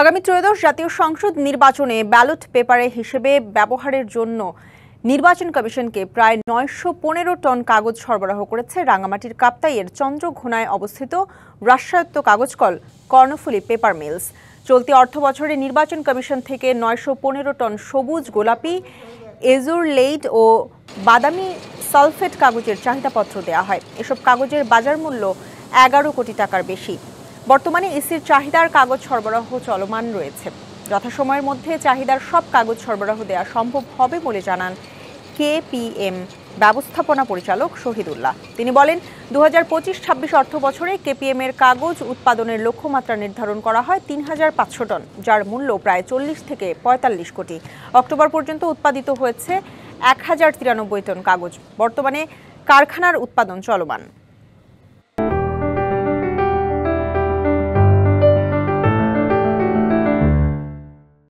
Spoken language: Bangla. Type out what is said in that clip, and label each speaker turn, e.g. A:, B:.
A: আগামী ত্রয়োদশ জাতীয় সংসদ নির্বাচনে ব্যালট পেপারে হিসেবে ব্যবহারের জন্য নির্বাচন কমিশনকে প্রায় ৯১৫ টন কাগজ সরবরাহ করেছে রাঙ্গামাটির কাপ্তাইয়ের চন্দ্রঘোনায় অবস্থিত রাষ্ট্রায়ত্ত কাগজ কল কর্ণফুলী পেপার মিলস। চলতি অর্থবছরে নির্বাচন কমিশন থেকে ৯১৫ টন সবুজ, গোলাপি, এজুরলেইড ও বাদামি সালফেট কাগজের চাহিদাপত্র দেওয়া হয়। এসব কাগজের বাজার মূল্য ১১ কোটি টাকার বেশি। বর্তমানে ইসির চাহিদার কাগজ সরবরাহ চলমান রয়েছে। যথাসময়ের মধ্যে চাহিদার সব কাগজ সরবরাহ দেওয়া সম্ভব হবে বলে জানান কেপিএম ব্যবস্থাপনা পরিচালক শহীদুল্লাহ। তিনি বলেন, ২০২৫-২৬ অর্থ বছরে কেপিএম এর কাগজ উৎপাদনের লক্ষ্যমাত্রা নির্ধারণ করা হয় ৩৫০০ টন, যার মূল্য প্রায় ৪০ থেকে ৪৫ কোটি। অক্টোবর পর্যন্ত উৎপাদিত হয়েছে ১০৯৩ টন কাগজ। বর্তমানে কারখানার উৎপাদন চলমান।